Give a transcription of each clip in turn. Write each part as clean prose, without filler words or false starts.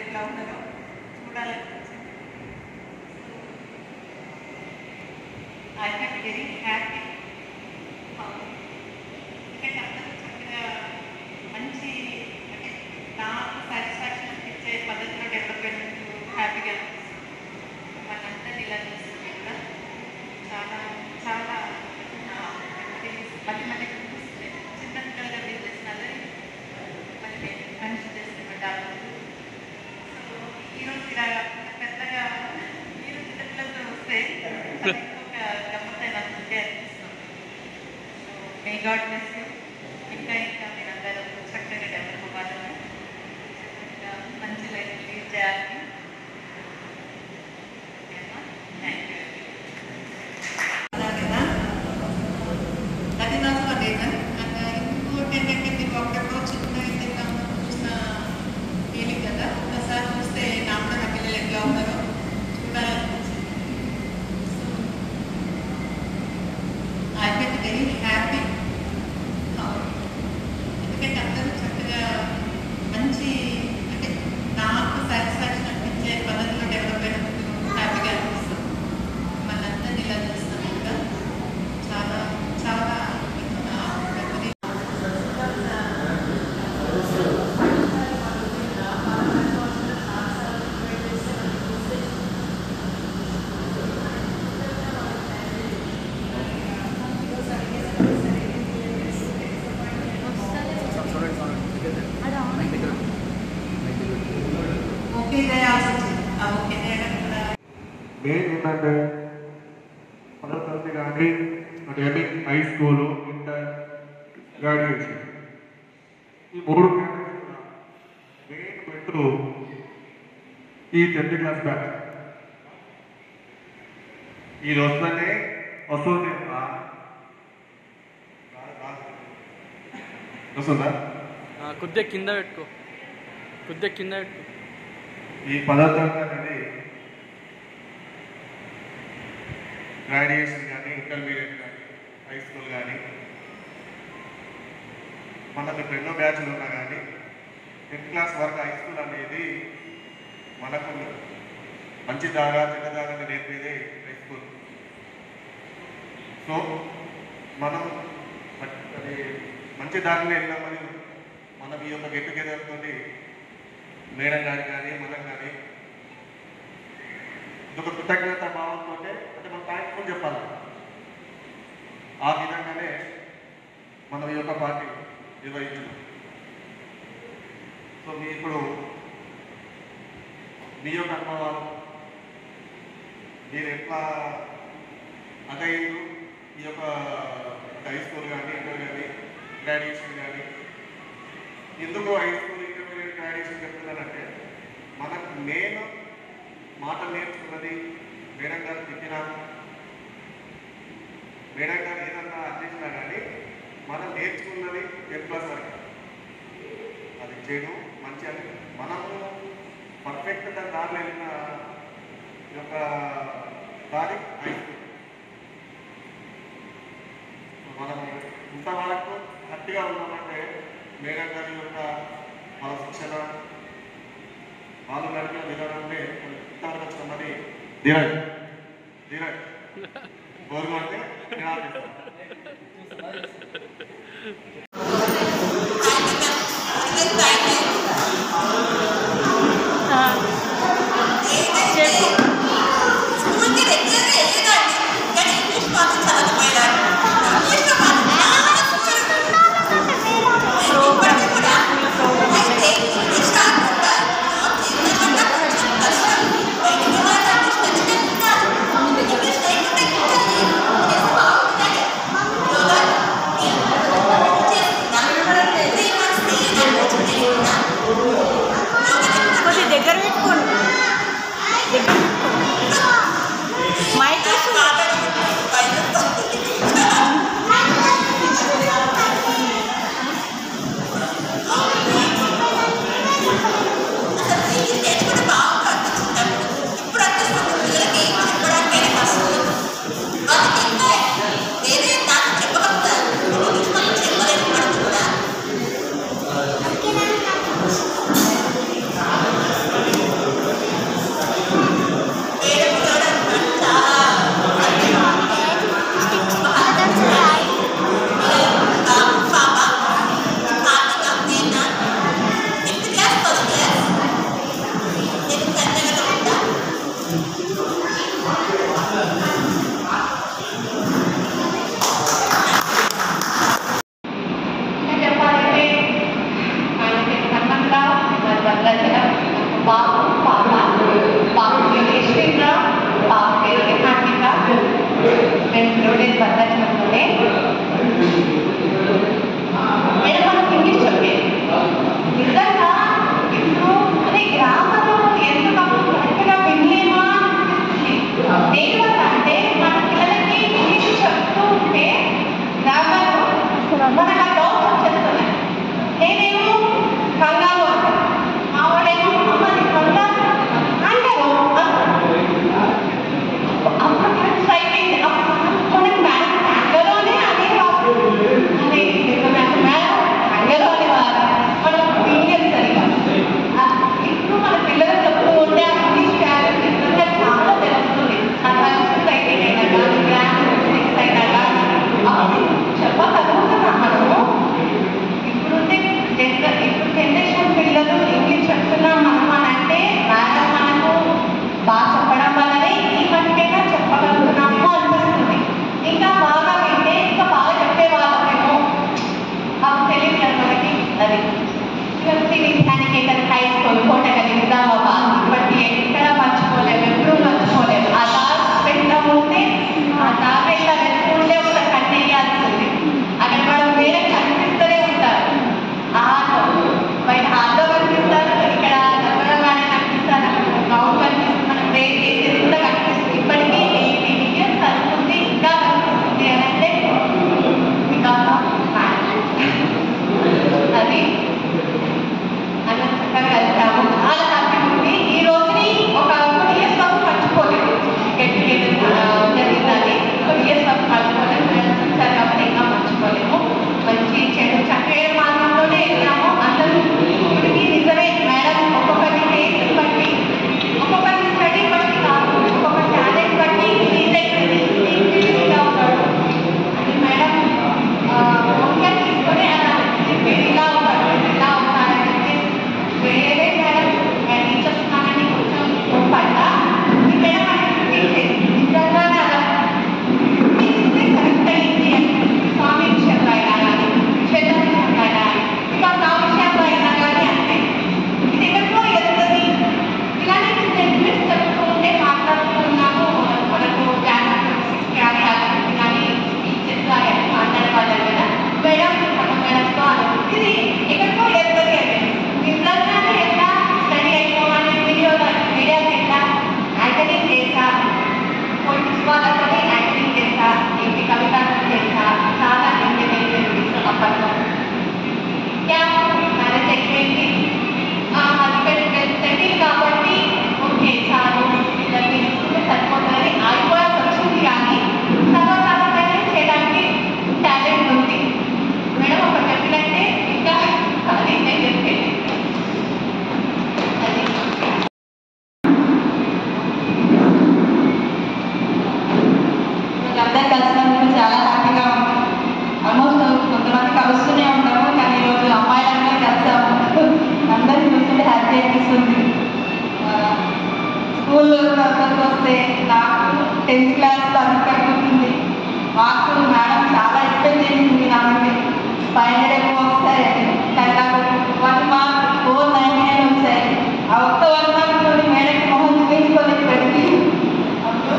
ఎట్లా ఉన్నారో చూడాలనిపించింది. I felt very happy. ఎందుకంటే అందరూ చక్కగా మంచి అంటే నాకు సాటిస్ఫాక్షన్ అనిపించే పద్ధతిలో డెవలప్ అయినందుకు హ్యాపీగా అనిపిస్తుంది. వాళ్ళందరినీ ఇలా చూస్తుంది కూడా చాలా చాలా మళ్ళీ మళ్ళీ కనిపిస్తుంది. చిన్న పిల్లలుగా మీరు చేసినది మళ్ళీ మనిషి చేస్తున్నట్టు. సో ఈరోజు ఇలా పెద్దగా మీరు చిన్న పిల్లలతో వస్తే ఇంకొక గమ్మత్తైన అనిపిస్తుంది. So may God bless you. ఇంకా ఇంకా మీరందరూ చక్కగా డెవలప్ అవ్వాలని, ఇంకా మంచి లైఫ్ లీడ్ చేయాలని. Thank you. అది నాకు అదేనా ఇంకోటి ఏంటంటే మీరు ఒక్కడో చిన్న ఏదైనా చూసిన ఫీలింగ్ కదా, ఒకసారి చూస్తే నా కూడా నా పిల్లలు ఎట్లా ఉన్నారో చూడాలనిపించింది. So I felt very happy. ఎందుకంటే అందరూ చక్కగా మంచి అంటే నాకు సాటిస్ఫాక్షన్ అనిపించే పద్ధతిలో డెవలప్ అయినందుకు హ్యాపీగా అనిపిస్తుంది. మళ్ళీ అందరినీ ఇలా చేస్తాను కూడా చాలా చాలా మెయిన్ ఏంటంటే 10వ తరగతి కానీ అంటే హై స్కూలు, ఇంటర్, గ్రాడ్యుయేషన్ ఈ 3 మెయిన్ పెట్టు ఈ 10th క్లాస్ బ్యాచ్. ఇది వస్తుంది వస్తుందా? కొద్దిగా కింద పెట్టుకో, కొద్దిగా కింద పెట్టుకో. ఈ 10వ తరగతి అనేది గ్రాడ్యుయేషన్ కానీ, ఇంటర్మీడియట్ కానీ, హై స్కూల్ కానీ, మనకు ఎన్నో బ్యాచ్లు ఉన్నా కానీ 10th క్లాస్ వరకు హై స్కూల్ అనేది మనకు మంచి దాగా చెడ్డ దాగాని నేర్పేదే హై స్కూల్. సో మనం అది మంచి దారిలో వెళ్ళామని మనం ఈ యొక్క గెట్ టుగెదర్తో మేడం గారి కానీ మనం కానీ ఇదొక కృతజ్ఞత భావంతో అంటే మనం థ్యాంక్ఫుల్ చెప్పాలి. ఆ విధంగానే మనం ఈ యొక్క పార్టీ నిర్వహించాం. సో మీ ఇప్పుడు మీ యొక్క అనుభవాలు మీరు ఎట్లా అదైంది ఈ యొక్క హై స్కూల్ కానీ, ఇంటర్ కానీ, గ్రాడ్యుయేషన్ కానీ. ఎందుకు హై స్కూల్, ఇంటర్మీడియట్, గ్రాడ్యుయేషన్ చెప్తున్నానంటే మనకు నేను మాట నేర్చుకున్నది మేడం గారు తిప్పినా, మేడం గారు ఏదన్నా అందించినా కానీ మనం నేర్చుకున్నది 10th క్లాస్ వరకు. అది చేయడం మంచి అని మనము పర్ఫెక్ట్గా దారిలో వెళ్ళిన యొక్క దారి హై స్కూల్. మనం ఇంతవరకు గట్టిగా ఉన్నామంటే మేడం గారి యొక్క వాళ్ళ శిక్షణ, వాళ్ళు నడిపిన విధానాన్ని ఇంతవరకు వచ్చినామని ధీరజ్ ధీరజ్ కోరుకుంటే నేను ఆపిస్తాను. బాబు పాప బాబు యశ్వింద్రావు పాప పేరు హార్దిక మేము లోడెడ్ భద్రాచలంలోనే మేడం మనకు ఇంగ్లీష్ చెప్పేది నిజంగా ఇప్పుడు అదే గ్రామంలో ఎందుకు కరెక్ట్గా వినలేమా అనిపిస్తుంది. దేనివల్ల అంటే మన పిల్లలకి ఇంగ్లీష్ చెప్తూ ఉంటే గ్రామంలో మనకు ఆ డౌట్స్ వచ్చేస్తున్నాయి. నేనేమో కంగారు అంటాను, మా వాడేమో అమ్మని కంగారు అంటారు. అప్పుడు కరెక్ట్ అయిపోయింది. అప్పుడు మనకు మేడం కంగారునే అనేవారు, అదే మేడం కంగారు అనేవారు. మనం తెలియదు సరిగా. ఇప్పుడు మన పిల్లలు చెప్తూ ఉంటే ఆ ఇంగ్లీష్ వాల్యూ నిజంగా చాలా తెలుస్తుంది. ఆ కన్ఫ్యూజ్ అయితే అయినా కానీ గ్రామర్ మిస్టేక్స్ అయినా కానీ అప్పుడు చెప్పగలుగుతున్నాం మనము. ఇప్పుడు జనరేషన్ పిల్లలు ఇంగ్లీష్ చెప్తున్నాం మనం అని అంటే మేడం మనకు బాగా చెప్పడం వల్లనే ఈ మట్టికైనా చెప్పగలుగుతున్నాము అనిపిస్తుంది. ఇంకా బాగా వింటే ఇంకా బాగా చెప్పేవాళ్ళమేమో అవి తెలియదు కదా మనకి. అది హై స్కూల్ కోటగలి నిజామాబాద్ ఇప్పటికీ ఎక్కడ మర్చిపోలేము, ఎప్పుడూ మర్చిపోలేము. ఆ దారి పెట్టిన ఉంటే ఆ దారి ఇలా వెళ్తుంటే ఒక కన్నెయ్యాల్సింది. అక్కడ మనం వేరే కనిపిస్తూనే ఉంటారు. బయట హాల్లో కనిపిస్తారు, ఇక్కడ దర్శనంగానే కనిపిస్తారు, అక్కడ గ్రౌండ్ కనిపిస్తుంది, మనం ప్రేర్ చేసేది కూడా కనిపిస్తుంది. ఇప్పటికీ 18 years కలుపుతుంది, ఇంకా కనిపిస్తుంది అని అంటే బికాస్ ఆఫ్ అది అన్న చక్కగా కలిసాము. చాలా హ్యాపీ ఉంది. ఈ రోజుని ఒక 2 years వరకు మర్చిపోలేదు. గెట్ టుగెదర్ జరిగిందని 2 years వరకు మర్చిపోలేదు. చూసారు కాబట్టి ఇంకా మర్చిపోలేము. మంచి చెడు చక్కగా మార్గంలోనే వెళ్ళాము. అందరూ ఇప్పటికీ నిజమే మేడం ఒక్కొక్కటి టేస్ట్ బట్టి ఒక్కొక్కటి స్టడీ బట్టి కాదు, ఒక్కొక్క టాలెంట్ బట్టి రిలీజ్ అయిపోయింది ఇలా ఉంటాడు అని మేడం ఓకే తీసుకొని అలా మీరు ఇలా ఉంటారు ఇలా ఉంటారని చెప్పి వేరే మేడం టీచర్స్ కానీ కొంచెం పడ్డ ఈ మేడం అంటే నిజంగానే అలా కరెక్ట్ అయింది అని స్వామి విషయంలో అయినా కానీ శ్వేత విషయంలో అయినా బికాస్ నా విషయంలో అయినా కానీ అంటే ఇది ఎక్కడికో వెళ్తుంది. ఇలాంటి సెంటిమెంట్స్ చెప్తూ ఉంటే మాట్లాడుతూ ఉన్నాము. మనకు జాగ్రత్త కానీ అలాంటి కానీ టీచర్స్ కానీ మాట్లాడే వాళ్ళం కదా మేడం మేడంతో ఇది ఎక్కడికో వెళ్తుంది అంటే నిజంగానే ఎట్లా స్టడీ అయిపోవాలి మీడియాకి ఎట్లా యాంకరింగ్ చేసా పొలిటిక్స్ వాళ్ళతో యాంకరింగ్ చేసా ఇంటి కవితలు చేసా చాలా ఎంజాయ్ చేసి అప్పట్లో మ్యారేజ్ అయిపోయింది. అది సెటిల్ కాబట్టి ఓకే చాలు పిల్లల్ని చూసుకుంటే సరిపోతుందని ఆగిపోయాల్సి వచ్చింది. కానీ తర్వాత చేయడానికి టాలెంట్ ఉంది. మేడం ఒక చెప్పినట్టే ఇంకా అది నేను చెప్పేది అది అందరూ కలిసినందుకు చాలా హ్యాపీగా ఉంది. ఆల్మోస్ట్ కొంతమంది కలుస్తూనే ఉంటాము, కానీ ఈరోజు అమ్మాయిలందరూ కలిసాము. అందరూ చూస్తుంటే హ్యాపీ అనిపిస్తుంది. స్కూల్లో పర్పస్ వస్తే నాకు 10th క్లాస్లో అనుకుంటుంది మార్క్స్ మేడం చాలా ఎక్స్పెక్ట్ చేసింది. నా నుండి 500 ఎక్కువ వస్తాయి, కానీ నాకు 1 mark 499 వచ్చాయి. ఆ ఒక్క 1 mark తోటి మేడంకి మొహం చూపించుకొని పెట్టి అప్పుడు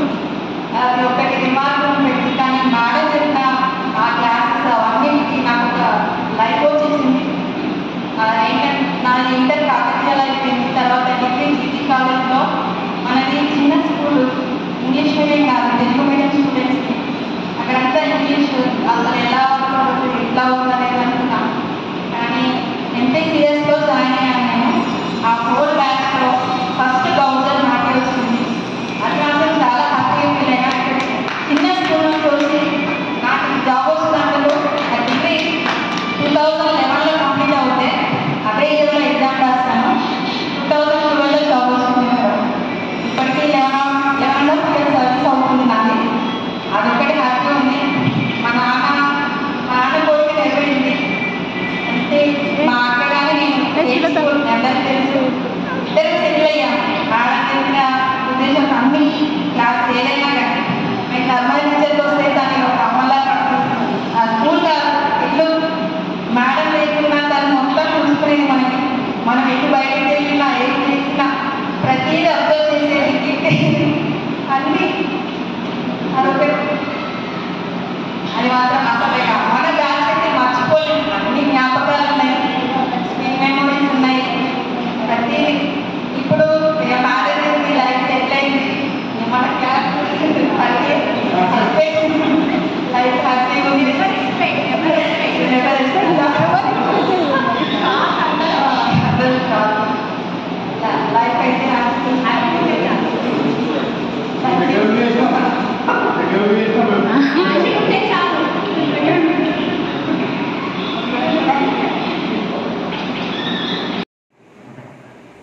అది ఒకటి రిమార్క్ పెట్టి కానీ మేడం చెప్పిన ఆ క్లాసెస్ అవన్నిటికీ నాకు ఒక లైఫ్ వచ్చేసింది. నాది ఇంటర్ కాకతీయాలో అయిపోయింది. తర్వాత డిగ్రీ జీటీ కాలేజ్లో మనది చిన్న స్కూల్, ఇంగ్లీష్ మీడియం కాదు తెలుగు మీడియం స్టూడెంట్స్కి. అక్కడంతా ఇంగ్లీష్ అసలు ఎలా ఉంటుంది ఎట్లా ఉందనేది నాకు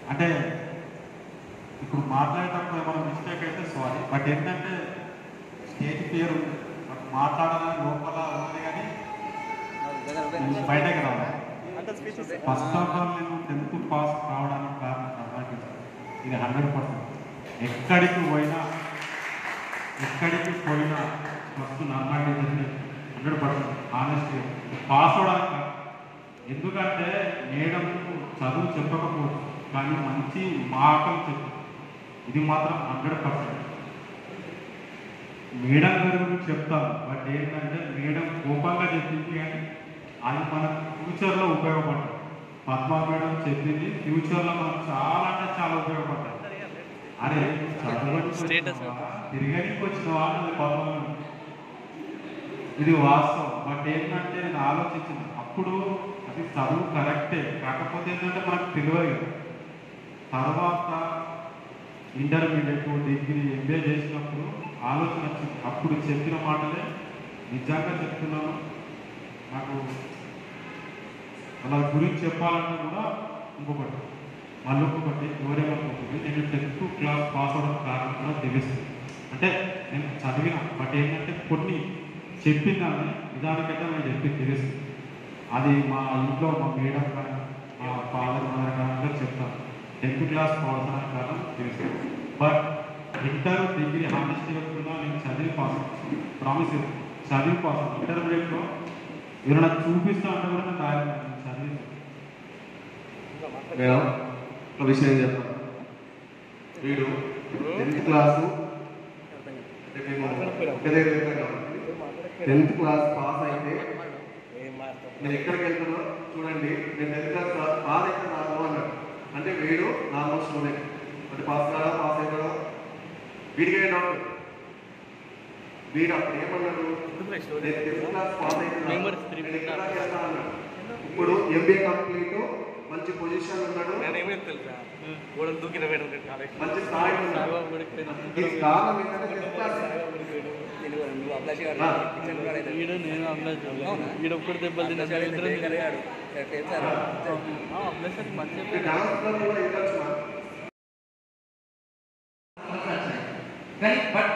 అంటే ఇప్పుడు మాట్లాడేటప్పుడు ఏమైనా మిస్టేక్ అయితే సారీ, బట్ ఏంటంటే స్టేజ్ పేరు ఉంది, బట్ మాట్లాడాలని లోపల ఉంది కానీ బయటకి రావాలి. ఫస్ట్ ఆఫ్ ఆల్ నేను 10th పాస్ కావడానికి కారణం నిర్వహించాను, ఇది 100%. ఎక్కడికి పోయినా ఫస్ట్ నర్మాటిజండి 100% ఆనెస్ట్గా పాస్ అవడానికి కాదు. ఎందుకంటే మేడం చదువు చెప్పకపోవచ్చు కానీ మంచి మాటలు చెప్పు, ఇది మాత్రం 100%. మేడం గారి గురించి చెప్తాను, బట్ ఏంటంటే మేడం కోపంగా చెప్పింది కానీ అది మనకు ఫ్యూచర్లో ఉపయోగపడుతుంది. పద్మా మేడం చెప్పింది ఫ్యూచర్లో మనకు చాలా అంటే చాలా ఉపయోగపడుతుంది. అరే తిరగడానికి వచ్చిన వాళ్ళు పద్మా మేడం, ఇది వాస్తవం. బట్ ఏంటంటే నేను ఆలోచించిన అప్పుడు అది చదువు కరెక్టే, కాకపోతే ఏంటంటే మనకు తెలియదు. తర్వాత ఇంటర్మీడియట్, డిగ్రీ, ఎంబీఏ చేసినప్పుడు ఆలోచన వచ్చింది. అప్పుడు చెప్పిన మాటలే నిజంగా చెప్తున్నాను. నాకు వాళ్ళ గురించి చెప్పాలన్నా కూడా ఇంకొకటి ఎవరేమనుకుంటుంది, నేను 10th క్లాస్ పాస్ అవ్వడం కారణం కూడా తెలుస్తుంది. అంటే నేను చదివిన, బట్ ఏంటంటే కొన్ని చెప్పిందని నిజానికైతే నేను చెప్పి తెలుస్తుంది. అది మా ఇంట్లో మా మేడం కానీ మా ఫాదర్ మదర్ కానీ చెప్తాను 10th క్లాస్ పాస్ అవ్వడానికి కారణం తెలుస్తుంది. బట్ ఇంటర్, డిగ్రీ హానెస్ట్గా చెప్తున్నా, నేను చదివి పాస్ ప్రామిస్ చదివి పాస్. ఇంటర్మీడియట్లో ఎవరైనా చూపిస్తా అంటే కూడా నేను రాయలేదు, నేను చదివి. మేడం ఒక విషయం చెప్తాను. వీడు 10th క్లాసు అంటే మేము ఒక్కదే కాబట్టి 10th క్లాస్ పాస్ అయితే నేను ఎక్కడికి వెళ్తానో చూడండి, నేను 10th క్లాస్ పాస్ అయితే నాకు అన్నాడు. అంటే వీడు నార్మల్ స్టూడెంట్, అంటే పాస్ కాడా పాస్ అవుతాడో వీడికి డౌట్. వీడు అప్పుడు ఏమన్నాడు, నేను 10th క్లాస్ పాస్ అయితే వెళ్తా అన్నాడు. ఇప్పుడు ఎంబీఏ కంప్లీట్, మంచి పొజిషన్ ఉన్నాడు, మంచి స్థాయి ఉన్నాడు. ఇది కారణం ఏంటంటే 10th క్లాస్. ఈడొక్కడు దెబ్బలు డాన్స్ క్లబ్ కూడా వెళ్ళొచ్చు కానీ but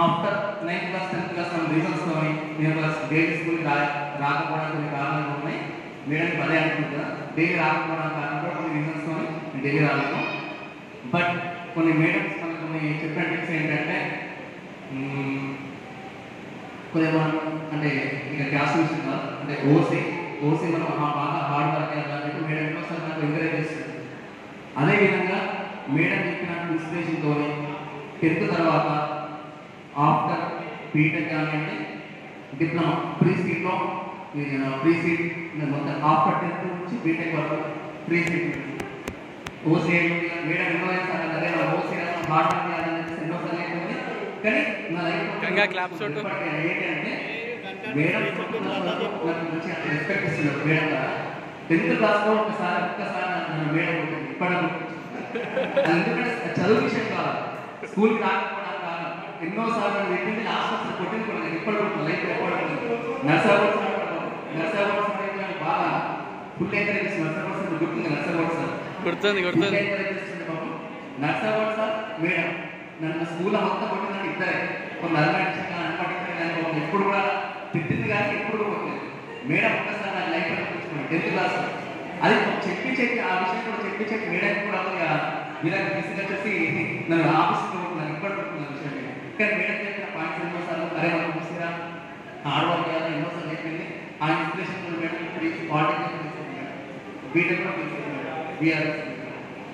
after 9th class 10th class మన రీజన్స్ ఉన్నాయి. నేను డైలీ స్కూల్కి రాకపోవడానికి కొన్ని కారణాలు ఉన్నాయి. మేడం అదే అనుకుంటున్నా, డైలీ రాకపోవడానికి కారణం కూడా కొన్ని రీజన్స్తో నేను డైలీ రాలేదు. బట్ కొన్ని మేడమ్స్ మనకు కొన్ని చెప్పిన టిప్స్ ఏంటంటే కొద్దిగా మనం అంటే ఇక క్లాస్ విషయం కాదు, అంటే ఓసీ మనం బాగా హార్డ్ వర్క్ చేయాలని మేడం ఎన్నోసారి నాకు ఎంకరేజ్ చేస్తుంది. అదేవిధంగా మేడం చెప్పిన ఇన్స్పిరేషన్తో 10th తర్వాత ఆఫ్టర్ బీటెక్ కానివ్వండి, డిప్లొమా ఫ్రీ సీట్లో మొత్తం ఆఫ్టర్ 10th నుంచి బీటెక్ వరకు ఫ్రీ సీట్. ఓసీ మేడం ఎన్నో సార్ అదే ఓసీ హార్డ్ వర్క్ చేయాలని చెప్పేసి ఎన్నోసార్లు అయిపోయింది. కానీ నా లైఫ్ ఏంటంటే మేడం నాకు మంచిగా రెస్పెక్ట్ ఇస్తున్నారు. మేడం ద్వారా 10th క్లాస్లో ఒక్కసారి నన్ను మేడం ఇప్పటి ఎందుకంటే చదువు విషయం కాదు, స్కూల్కి రాకపోవడం కాదు. ఎన్నోసార్లు నన్ను పెట్టింది, లాస్ట్ వస్తే కొట్టింది కూడా నేను ఇప్పటి లైఫ్ ఎప్పటి నర్సరీ బాగా ఫుల్ ఎంకరేజ్ చేస్తుంది. నర్సరీ గుర్తుంది, నర్సరీ సార్ మేడం నన్ను స్కూల్లో మొత్తం కొట్టిందంటే ఇద్దరే, కొన్ని అలవాటు ఎప్పుడు కూడా తిట్టింది కానీ ఎప్పుడు కూడా కొట్టింది. మేడం ఒక్కసారి నా లైఫ్ అనిపించుకున్నాను 10th క్లాస్. అది చెప్పి ఆ విషయం కూడా చెప్పి మేడం కూడా ఇలా తీసుకొచ్చేసి నన్ను ఆఫీస్కి కొట్టుకున్నాను, ఇప్పటి కొట్టుకున్నాను విషయం. కానీ మేడం చెప్పిన పాయింట్స్ ఎన్నోసార్లు అరే మనం చూసిరా హార్డ్ వర్క్ చేయాలని ఎన్నోసార్లు చెప్పింది. ఆ ఇన్స్పిరేషన్ మేడం పాలిటెక్నిక్ బీటెక్ కూడా బీఆర్ఎస్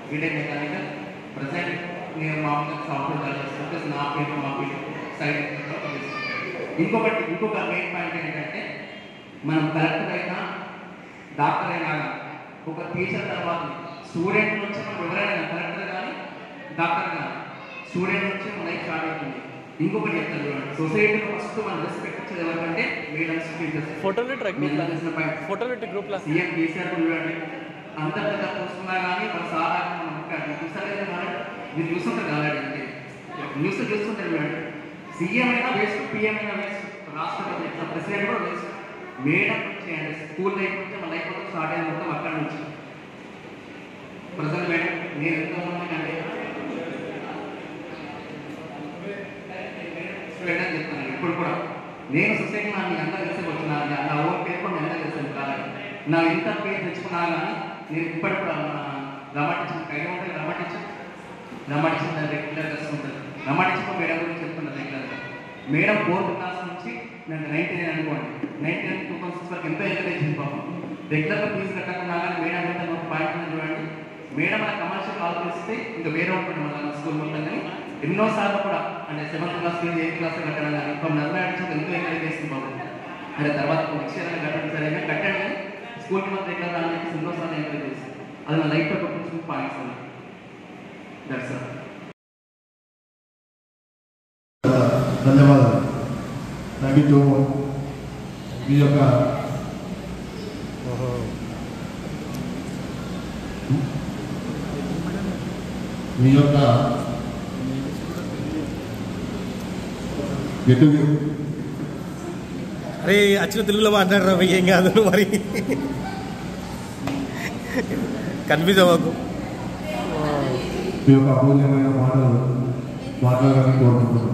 బీటెక్ మెకానికల్. ప్రజెంట్ నేను మామూలుగా సాఫ్ట్వేర్ జాబ్ చేస్తాను, ప్లస్ నా పేరు మా పేరు సైడ్. ఇంకొక మెయిన్ పాయింట్ ఏంటంటే మనం కరెక్ట్గా అయినా డాక్టర్ అయినా ఒక టీచర్ తర్వాత స్టూడెంట్ నుంచి మనం ఎవరైనా కరెక్టర్ కానీ డాక్టర్ కానీ స్టూడెంట్ నుంచి మన లైఫ్ స్టార్ట్ అవుతుంది. ఇంకొకటి చెప్తాను చూడండి, సొసైటీలో ఫస్ట్ మనం రెస్పెక్ట్ ఇచ్చేది ఎవరికంటే మేడమ్స్, టీచర్స్. ఫోటోలు సీఎం కేసీఆర్ చూడండి, అంత పెద్ద చూస్తున్నా కానీ మన సాధారణ మనం చూసారు. మీరు చూస్తుంటారు కాబట్టి న్యూస్ చూస్తుంటారు చూడండి, సీఎం అయినా వేస్ట్, పిఎం అయినా వేస్ట్, రాష్ట్రపతి ప్రెసిడెంట్ కూడా వేస్ట్. మేడం చేయండి. స్కూల్ లైఫ్ నుంచి మన లైఫ్ మొత్తం స్టార్ట్ అయ్యేది మొత్తం అక్కడి నుంచి. ప్రజెంట్ మేడం నేను ఎంత ఉన్నానంటే స్టూడెంట్ అని చెప్తాను ఇప్పుడు కూడా. నేను సొసైటీ నాకు అంతా తెలిసి వచ్చిన నా ఓన్ పేరు కూడా ఎంత తెలిసింది కాదు. నా ఎంత పేరు తెచ్చుకున్నా కానీ నేను ఇప్పటికి కూడా రమాటించిన ఐడియా ఉంటుంది. రమాటించిన రెగ్యులర్ ఉంటుంది. రమాటించిన మేడం గురించి చెప్తున్నారు రెగ్యులర్గా. మేడం 4th క్లాస్ నుంచి నేను 99 అనుకోండి, 99 2006 వరకు ఎంతో ఎంకరేజ్ చేసింది పాపం. రెగ్యులర్గా ఫీజు కట్టకుండా కానీ మేడం ఎంత ఒక పాయింట్ చూడండి. మేడం మన కమర్షియల్ కాల్ చేస్తే ఇంకా వేరే ఉంటుంది మన స్కూల్ మొత్తం. కానీ ఎన్నోసార్లు కూడా అంటే 7th క్లాస్ 8th క్లాస్ కట్టడం కానీ ఒక నలభై అడిషన్ ఎంతో ఎంకరేజ్ చేస్తుంది పాపం. అంటే తర్వాత నెక్స్ట్ ఇయర్ కట్టడం సరే కట్టాడు కానీ స్కూల్కి మాత్రం రెగ్యులర్ అని చెప్పేసి ఎన్నోసార్లు ఎంకరేజ్ చేస్తుంది. అది నా లైఫ్లో గుర్తించిన పాయింట్స్ అన్న. That's all. ధన్యవాదాలు. Thank you. మీ యొక్క అరే వచ్చిన తెలుగులో మాట్లాడరా ఏం కాదు మరి కన్ఫ్యూజ్ అవ్వకు. మీ యొక్క అమూల్యమైన మాటలు మాట్లాడాలని కోరుకుంటున్నాం.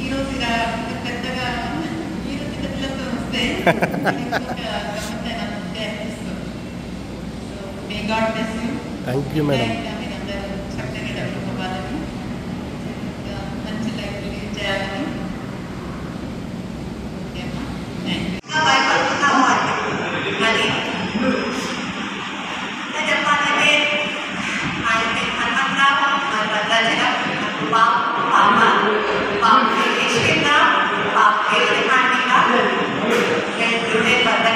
ఈరోజు పెద్దగా ఈరోజు చిన్నపిల్లలతో వస్తే may God bless you. Thank you madam. మీరందరూ చక్కగా డెవలప్ అవ్వాలని, మంచి లైఫ్ లీడ్ చేయాలని. Pak